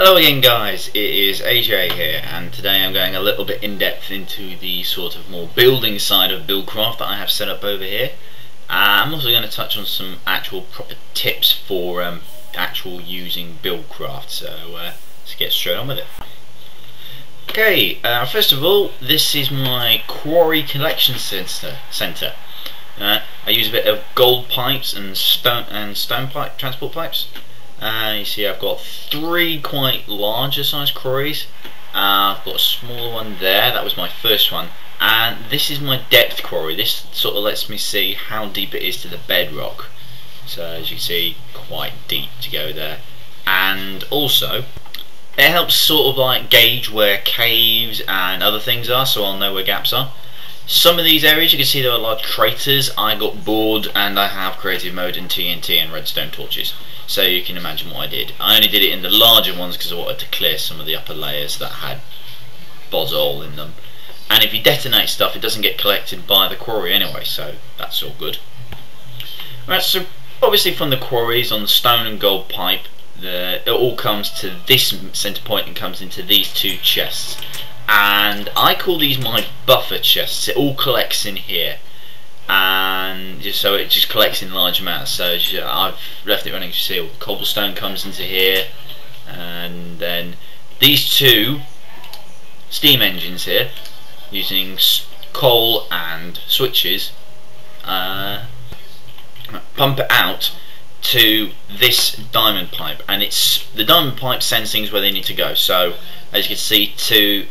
Hello again guys, it is AJ here, and today I'm going a little bit in depth into the sort of more building side of buildcraft that I have set up over here. I'm also going to touch on some actual proper tips for actual using buildcraft, so let's get straight on with it. Okay, first of all, this is my quarry collection centre. I use a bit of gold pipes and stone pipe, transport pipes. You see I've got 3 quite larger size quarries. I've got a smaller one there, that was my first one, and this is my depth quarry. This sort of lets me see how deep it is to the bedrock, so as you see, quite deep to go there. And also it helps sort of like gauge where caves and other things are, so I'll know where gaps are. Some of these areas you can see there are large craters. I got bored and I have creative mode in TNT and redstone torches, so you can imagine what I did. I only did it in the larger ones because I wanted to clear some of the upper layers that had bozole in them, and if you detonate stuff it doesn't get collected by the quarry anyway, so that's all good. Right, so obviously from the quarries on the stone and gold pipe, it all comes to this centre point and comes into these 2 chests, and I call these my buffer chests. It all collects in here, and so it just collects in large amounts. So I've left it running. You see all the cobblestone comes into here, and then these 2 steam engines here using coal and switches pump it out to this diamond pipe, and the diamond pipe sends things where they need to go. So as you can see,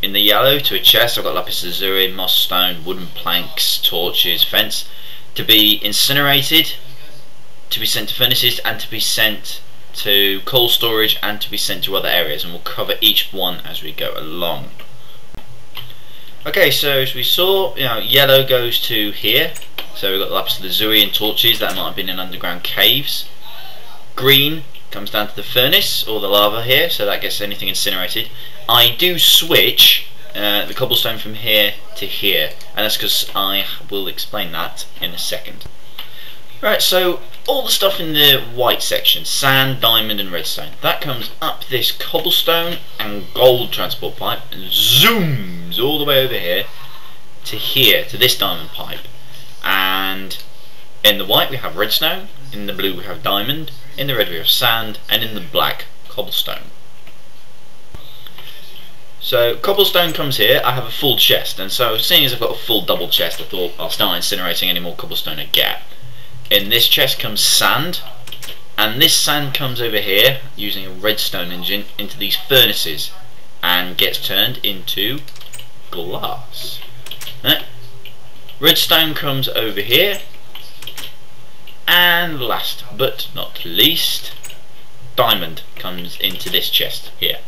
in the yellow, to a chest, I've got lapis lazuli, moss stone, wooden planks, torches, fence, to be incinerated, to be sent to furnaces, and to be sent to coal storage, and to be sent to other areas, and we'll cover each one as we go along. Okay, so as we saw, yellow goes to here, so we've got lapis lazuli and torches that might have been in underground caves. Green comes down to the furnace or the lava here, so that gets anything incinerated. I do switch the cobblestone from here to here, and that's because I will explain that in a second. Right, so all the stuff in the white section, sand, diamond and redstone, that comes up this cobblestone and gold transport pipe and zooms all the way over here, to this diamond pipe. And in the white we have redstone, in the blue we have diamond, in the red we have sand, and in the black cobblestone. So cobblestone comes here. I have a full chest, and so seeing as I've got a full double chest, I thought I'll start incinerating any more cobblestone I get. In this chest comes sand, and this sand comes over here using a redstone engine into these furnaces and gets turned into glass. Redstone comes over here, and last but not least, diamond comes into this chest here.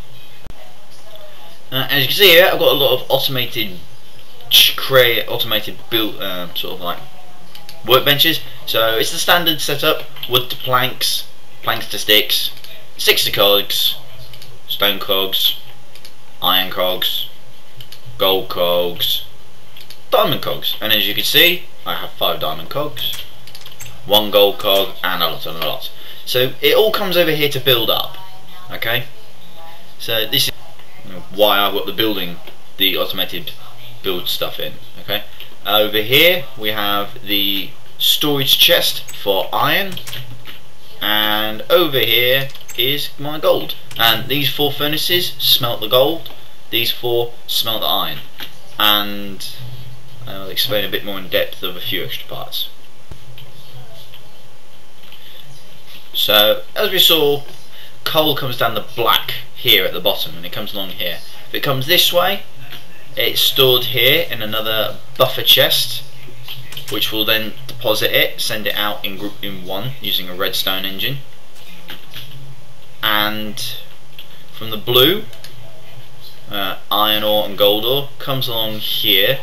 As you can see here, I've got a lot of automated build sort of like workbenches. So it's the standard setup: wood to planks, planks to sticks, sticks to cogs, stone cogs, iron cogs, gold cogs, diamond cogs. And as you can see, I have 5 diamond cogs, 1 gold cog, and a lot. So it all comes over here to build up. Okay, so this is why I've got the automated build stuff in. Okay, over here we have the storage chest for iron, and over here is my gold. And these 4 furnaces smelt the gold, these 4 smelt the iron, and I'll explain a bit more in depth of a few extra parts. So as we saw, coal comes down the black here at the bottom, and it comes along here. If it comes this way, it's stored here in another buffer chest, which will then deposit it, send it out in group in 1 using a redstone engine. And from the blue, iron ore and gold ore comes along here.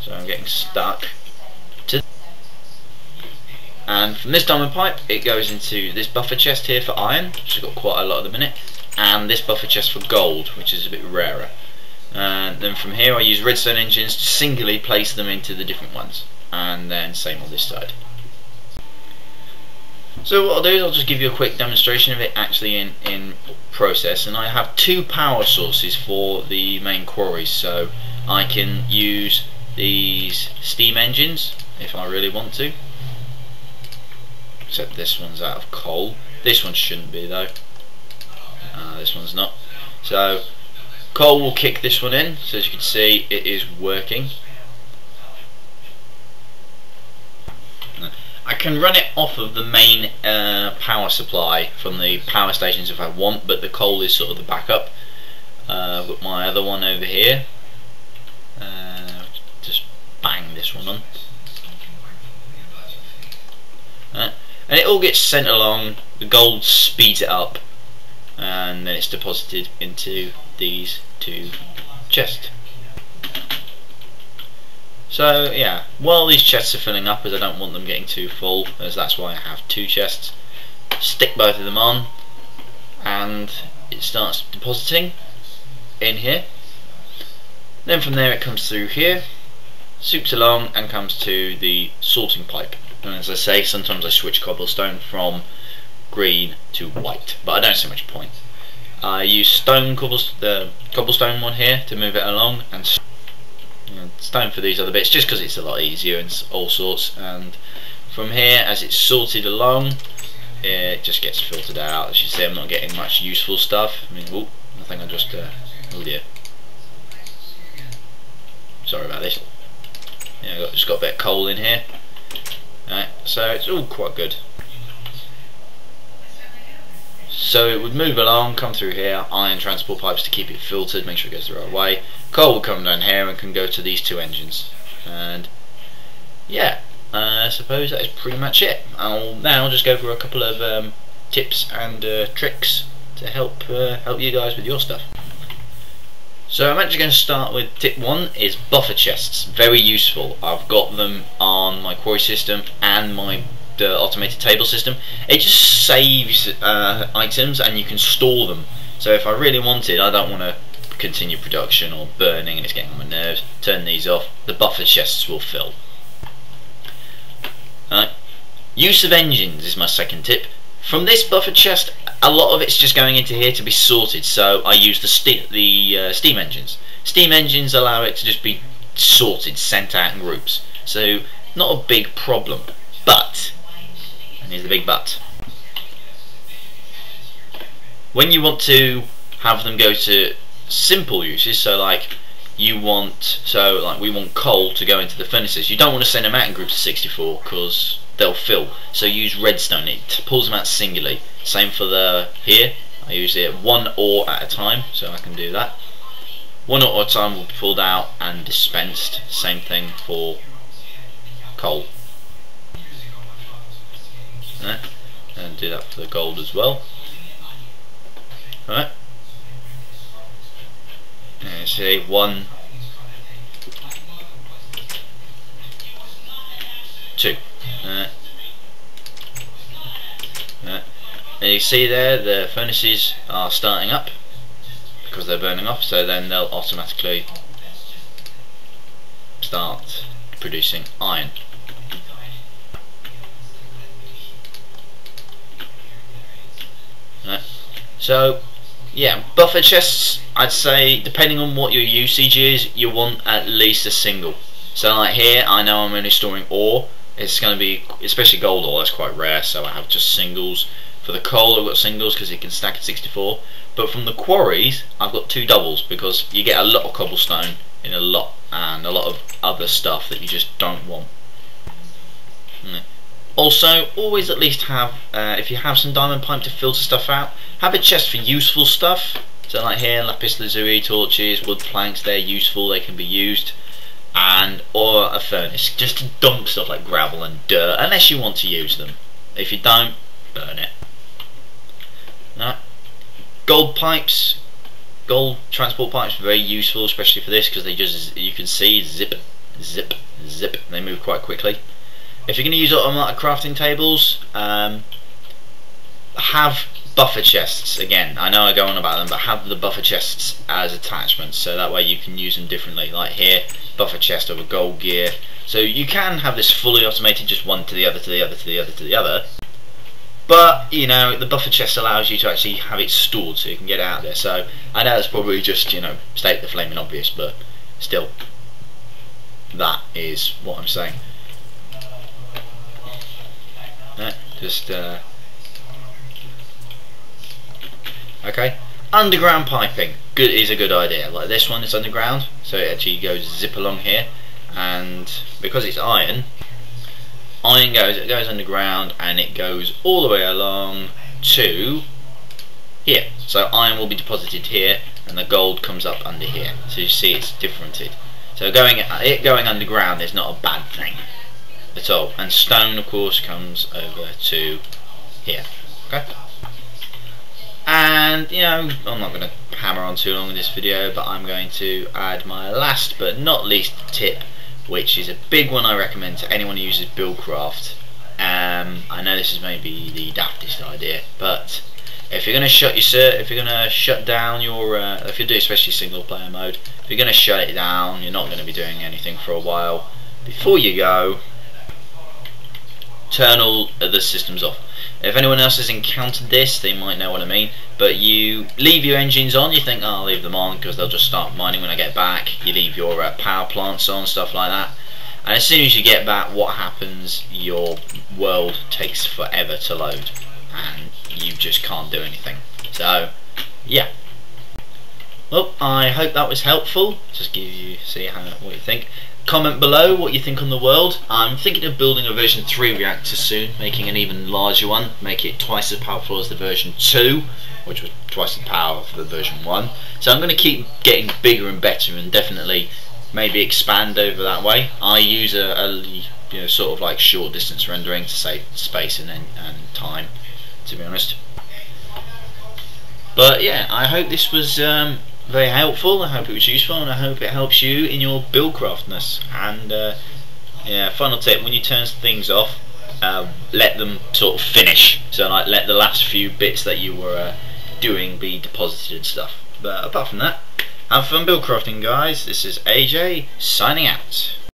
So I'm getting stuck. And from this diamond pipe it goes into this buffer chest here for iron, which I've got quite a lot at the minute, and this buffer chest for gold, which is a bit rarer. And then from here I use redstone engines to singly place them into the different ones, and then same on this side. So what I'll do is I'll just give you a quick demonstration of it actually in process. And I have two power sources for the main quarries, so I can use these steam engines if I really want to, except this one's out of coal. This one shouldn't be though. This one's not. So coal will kick this one in, so as you can see it is working. I can run it off of the main power supply from the power stations if I want, but the coal is sort of the backup. I've got my other one over here. Just bang this one on. And it all gets sent along, the gold speeds it up, and then it's deposited into these two chests. So yeah, while these chests are filling up, as I don't want them getting too full, as that's why I have two chests, stick both of them on and it starts depositing in here. Then from there it comes through here, soups along and comes to the sorting pipe. And as I say, sometimes I switch cobblestone from green to white, but I don't see much point. I use the cobblestone one here to move it along, and stone for these other bits just because it's a lot easier and all sorts. And from here, as it's sorted along, it just gets filtered out. As you see, I'm not getting much useful stuff. I mean, oh, I think I just oh dear, sorry about this. Yeah, just got a bit of coal in here. Right, so it's all quite good. So it would move along, come through here, iron transport pipes to keep it filtered, make sure it goes the right way. Coal will come down here and can go to these two engines. And yeah, I suppose that is pretty much it. I'll now just go over a couple of tips and tricks to help you guys with your stuff. So I'm actually going to start with tip 1 is buffer chests. Very useful. I've got them on my quarry system and my automated table system. It just saves items and you can store them. So if I really wanted, I don't want to continue production or burning and it's getting on my nerves, turn these off, the buffer chests will fill. Use of engines is my second tip. From this buffer chest, a lot of it's just going into here to be sorted, so I use the steam engines. Steam engines allow it to just be sorted, sent out in groups, so not a big problem. But, and here's the big but, when you want to have them go to simple uses, so like we want coal to go into the furnaces, you don't want to send them out in groups of 64 because they'll fill, so use redstone. It pulls them out singularly. Same for the here, I use it one ore at a time, so I can do that. One ore at a time will be pulled out and dispensed. Same thing for coal. And do that for the gold as well. Alright. And see, 1, 2. And you see there the furnaces are starting up because they're burning off, so then they'll automatically start producing iron. So yeah, buffer chests, I'd say depending on what your usage is, you want at least a single. So like here, I know I'm only storing ore. It's going to be, especially gold ore, that's quite rare, so I have just singles. For the coal I've got singles because it can stack at 64, but from the quarries I've got 2 doubles because you get a lot of cobblestone in a lot, and a lot of other stuff that you just don't want. Also, always at least have, if you have some diamond pipe to filter stuff out, have a chest for useful stuff. So like here, lapis lazuli, torches, wood planks, they're useful, they can be used. Or a furnace, just to dump stuff like gravel and dirt, unless you want to use them. If you don't, burn it. Gold pipes, gold transport pipes, very useful, especially for this, because they just, you can see, zip, zip, zip, they move quite quickly. If you're going to use automatic crafting tables, have buffer chests. Again, I know I go on about them, but have the buffer chests as attachments, so that way you can use them differently. Like here, buffer chest over gold gear. So you can have this fully automated, just one to the other, to the other, to the other, to the other. But you know, the buffer chest allows you to actually have it stored so you can get it out there. So I know it's probably just, you know, state the flaming obvious, but still, that is what I'm saying. Just okay. Underground piping is a good idea. Like this one is underground, so it actually goes zip along here, and because it's iron goes underground, and it goes all the way along to here. So iron will be deposited here, and the gold comes up under here. So you see it's differented. So it going underground is not a bad thing at all. And stone, of course, comes over to here. Okay. And you know, I'm not going to hammer on too long in this video, but I'm going to add my last but not least tip, which is a big one I recommend to anyone who uses buildcraft. I know this is maybe the daftest idea, but if you're going to shut down your, if you do especially single player mode, if you're going to shut it down, you're not going to be doing anything for a while. Before you go, turn all the systems off. If anyone else has encountered this, they might know what I mean, but you leave your engines on. You think, oh, I'll leave them on because they'll just start mining when I get back. You leave your power plants on, stuff like that, and as soon as you get back, what happens? Your world takes forever to load and you just can't do anything. So yeah, well, I hope that was helpful. Just give you what you think. Comment below what you think on the world. I'm thinking of building a version 3 reactor soon, making an even larger one, make it twice as powerful as the version 2, which was twice the power for the version 1. So I'm going to keep getting bigger and better, and definitely maybe expand over that way. I use a you know, sort of like short distance rendering to save space and time, to be honest. But yeah, I hope this was very helpful. I hope it was useful, and I hope it helps you in your buildcraftness. And yeah, final tip: when you turn things off, let them sort of finish. So like, let the last few bits that you were doing be deposited and stuff. But apart from that, have fun buildcrafting, guys. This is AJ signing out.